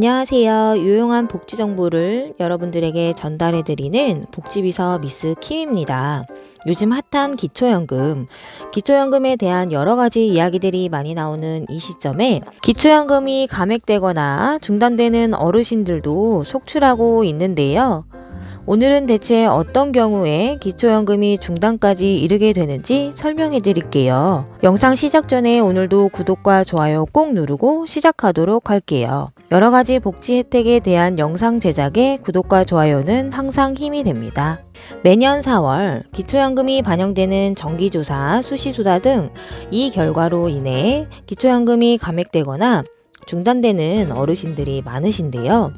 안녕하세요. 유용한 복지 정보를 여러분들에게 전달해드리는 복지비서 미스 킴입니다. 요즘 핫한 기초연금에 대한 여러 가지 이야기들이 많이 나오는 이 시점에 기초연금이 감액되거나 중단되는 어르신들도 속출하고 있는데요. 오늘은 대체 어떤 경우에 기초연금이 중단까지 이르게 되는지 설명해 드릴게요. 영상 시작 전에 오늘도 구독과 좋아요 꼭 누르고 시작하도록 할게요. 여러 가지 복지 혜택에 대한 영상 제작에 구독과 좋아요는 항상 힘이 됩니다. 매년 4월 기초연금이 반영되는 정기조사, 수시조사 등 이 결과로 인해 기초연금이 감액되거나 중단되는 어르신들이 많으신데요.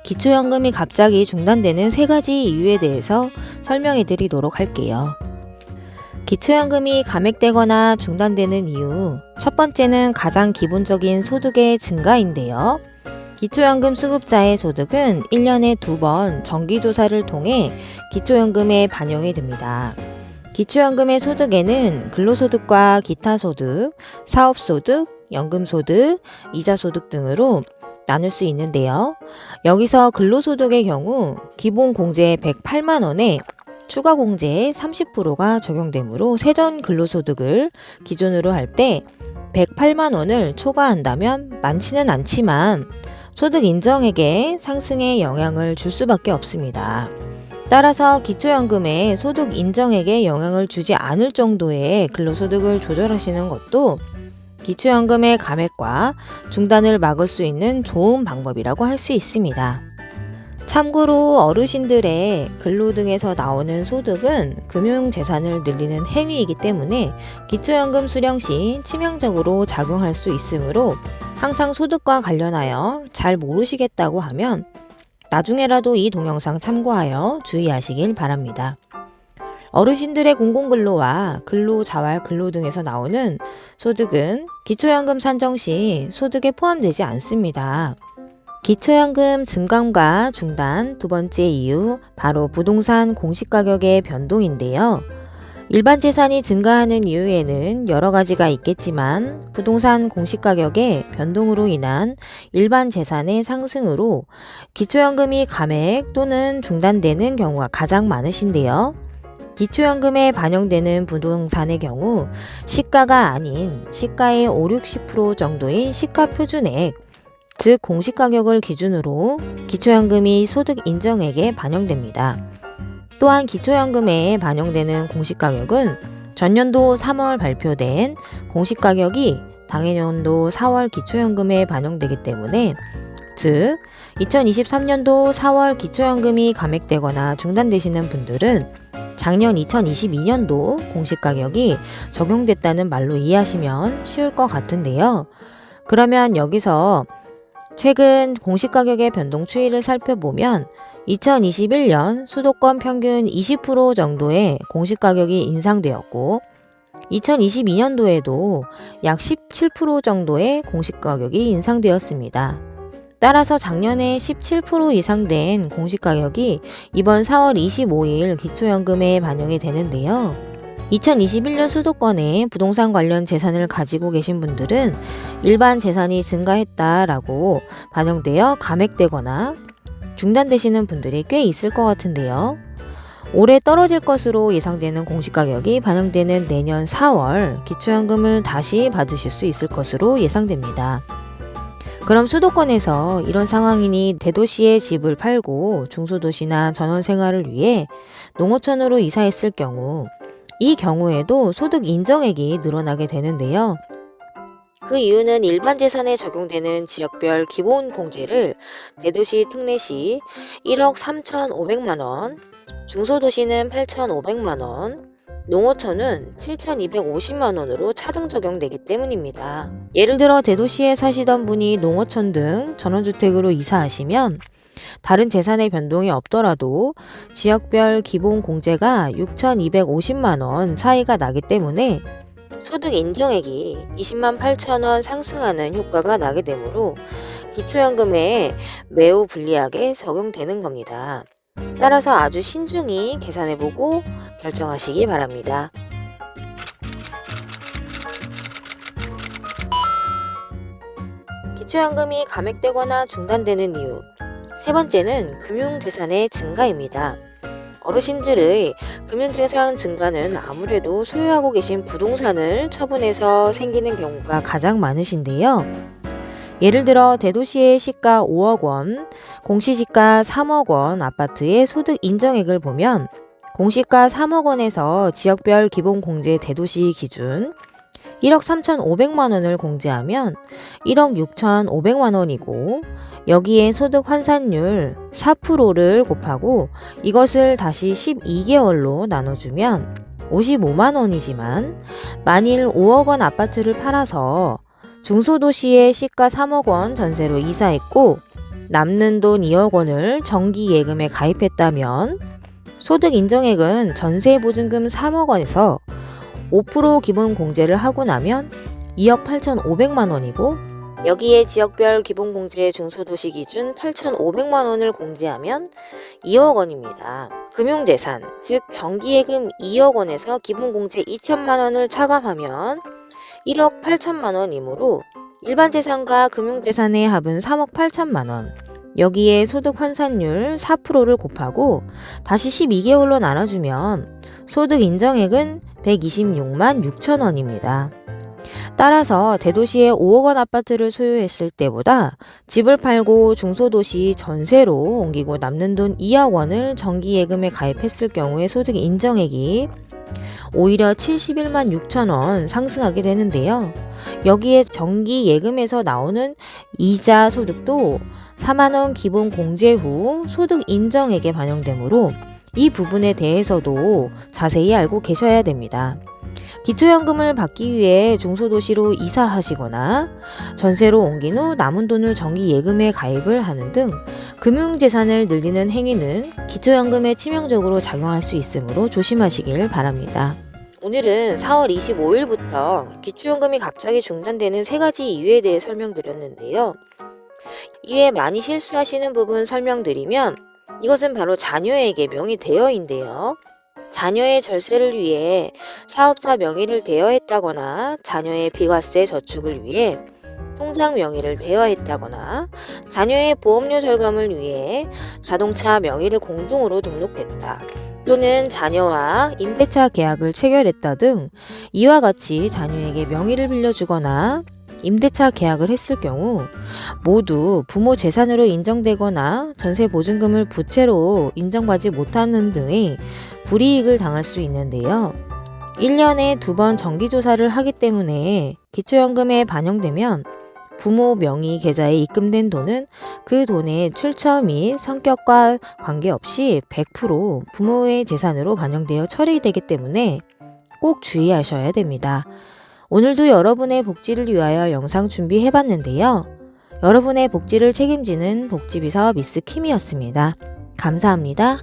기초연금이 갑자기 중단되는 3가지 이유에 대해서 설명해 드리도록 할게요. 기초연금이 감액되거나 중단되는 이유, 첫 번째는 가장 기본적인 소득의 증가인데요. 기초연금 수급자의 소득은 1년에 2번 정기조사를 통해 기초연금에 반영이 됩니다. 기초연금의 소득에는 근로소득과 기타소득, 사업소득, 연금소득, 이자소득 등으로 나눌 수 있는데요. 여기서 근로소득의 경우 기본공제 108만원에 추가공제 30%가 적용되므로 세전 근로소득을 기준으로 할 때 108만원을 초과한다면 많지는 않지만 소득 인정액의 상승에 영향을 줄 수밖에 없습니다. 따라서 기초연금에 소득 인정액에 영향을 주지 않을 정도의 근로소득을 조절하시는 것도 기초연금의 감액과 중단을 막을 수 있는 좋은 방법이라고 할 수 있습니다. 참고로 어르신들의 근로 등에서 나오는 소득은 금융재산을 늘리는 행위이기 때문에 기초연금 수령 시 치명적으로 작용할 수 있으므로 항상 소득과 관련하여 잘 모르시겠다고 하면 나중에라도 이 동영상 참고하여 주의하시길 바랍니다. 어르신들의 공공근로와 근로자활 근로 등에서 나오는 소득은 기초연금 산정 시 소득에 포함되지 않습니다. 기초연금 증감과 중단 두 번째 이유, 바로 부동산 공시가격의 변동인데요. 일반 재산이 증가하는 이유에는 여러 가지가 있겠지만 부동산 공시가격의 변동으로 인한 일반 재산의 상승으로 기초연금이 감액 또는 중단되는 경우가 가장 많으신데요. 기초연금에 반영되는 부동산의 경우 시가가 아닌 시가의 5-60% 정도의 시가표준액, 즉 공시가격을 기준으로 기초연금이 소득 인정액에 반영됩니다. 또한 기초연금에 반영되는 공시가격은 전년도 3월 발표된 공시가격이 당해년도 4월 기초연금에 반영되기 때문에, 즉 2023년도 4월 기초연금이 감액되거나 중단되시는 분들은 작년 2022년도 공시가격이 적용됐다는 말로 이해하시면 쉬울 것 같은데요. 그러면 여기서 최근 공시가격의 변동 추이를 살펴보면 2021년 수도권 평균 20% 정도의 공시가격이 인상되었고 2022년도에도 약 17% 정도의 공시가격이 인상되었습니다. 따라서 작년에 17% 이상 된 공시가격이 이번 4월 25일 기초연금에 반영이 되는데요. 2021년 수도권에 부동산 관련 재산을 가지고 계신 분들은 일반 재산이 증가했다라고 반영되어 감액되거나 중단되시는 분들이 꽤 있을 것 같은데요. 올해 떨어질 것으로 예상되는 공시가격이 반영되는 내년 4월 기초연금을 다시 받으실 수 있을 것으로 예상됩니다. 그럼 수도권에서 이런 상황이니 대도시의 집을 팔고 중소도시나 전원생활을 위해 농어촌으로 이사했을 경우, 이 경우에도 소득 인정액이 늘어나게 되는데요. 그 이유는 일반 재산에 적용되는 지역별 기본 공제를 대도시 특례시 1억 3,500만원, 중소도시는 8,500만원, 농어촌은 7,250만원으로 차등 적용되기 때문입니다. 예를 들어 대도시에 사시던 분이 농어촌 등 전원주택으로 이사하시면 다른 재산의 변동이 없더라도 지역별 기본 공제가 6,250만원 차이가 나기 때문에 소득 인정액이 20만 8천원 상승하는 효과가 나게 되므로 기초연금에 매우 불리하게 적용되는 겁니다. 따라서 아주 신중히 계산해보고 결정하시기 바랍니다. 기초연금이 감액되거나 중단되는 이유. 세 번째는 금융재산의 증가입니다. 어르신들의 금융재산 증가는 아무래도 소유하고 계신 부동산을 처분해서 생기는 경우가 가장 많으신데요. 예를 들어 대도시의 시가 5억 원, 공시지가 3억 원 아파트의 소득 인정액을 보면 공시가 3억 원에서 지역별 기본공제 대도시 기준 1억 3,500만 원을 공제하면 1억 6,500만 원이고, 여기에 소득 환산율 4%를 곱하고 이것을 다시 12개월로 나눠주면 55만 원이지만, 만일 5억 원 아파트를 팔아서 중소도시의 시가 3억 원 전세로 이사했고 남는 돈 2억 원을 정기예금에 가입했다면 소득 인정액은 전세보증금 3억 원에서 5% 기본 공제를 하고 나면 2억 8,500만 원이고, 여기에 지역별 기본공제 중소도시 기준 8,500만 원을 공제하면 2억 원입니다. 금융재산, 즉 정기예금 2억 원에서 기본공제 2천만 원을 차감하면 1억 8천만 원이므로 일반재산과 금융재산의 합은 3억 8천만 원. 여기에 소득 환산율 4%를 곱하고 다시 12개월로 나눠주면 소득 인정액은 126만 6천 원입니다. 따라서 대도시의 5억 원 아파트를 소유했을 때보다 집을 팔고 중소도시 전세로 옮기고 남는 돈 2억 원을 정기예금에 가입했을 경우의 소득 인정액이 오히려 71만 6천 원 상승하게 되는데요. 여기에 정기예금에서 나오는 이자 소득도 4만 원 기본 공제 후 소득 인정액에 반영되므로 이 부분에 대해서도 자세히 알고 계셔야 됩니다. 기초연금을 받기 위해 중소도시로 이사하시거나 전세로 옮긴 후 남은 돈을 정기예금에 가입을 하는 등 금융재산을 늘리는 행위는 기초연금에 치명적으로 작용할 수 있으므로 조심하시길 바랍니다. 오늘은 4월 25일부터 기초연금이 갑자기 중단되는 3가지 이유에 대해 설명드렸는데요. 이외에 많이 실수하시는 부분 설명드리면, 이것은 바로 자녀에게 명의 대여인데요. 자녀의 절세를 위해 사업자 명의를 대여했다거나, 자녀의 비과세 저축을 위해 통장 명의를 대여했다거나, 자녀의 보험료 절감을 위해 자동차 명의를 공동으로 등록했다, 또는 자녀와 임대차 계약을 체결했다 등 이와 같이 자녀에게 명의를 빌려주거나 임대차 계약을 했을 경우 모두 부모 재산으로 인정되거나 전세보증금을 부채로 인정받지 못하는 등의 불이익을 당할 수 있는데요. 1년에 2번 정기조사를 하기 때문에 기초연금에 반영되면 부모 명의 계좌에 입금된 돈은 그 돈의 출처 및 성격과 관계없이 100% 부모의 재산으로 반영되어 처리되기 때문에 꼭 주의하셔야 됩니다. 오늘도 여러분의 복지를 위하여 영상 준비해봤는데요. 여러분의 복지를 책임지는 복지비서 미스 킴이었습니다. 감사합니다.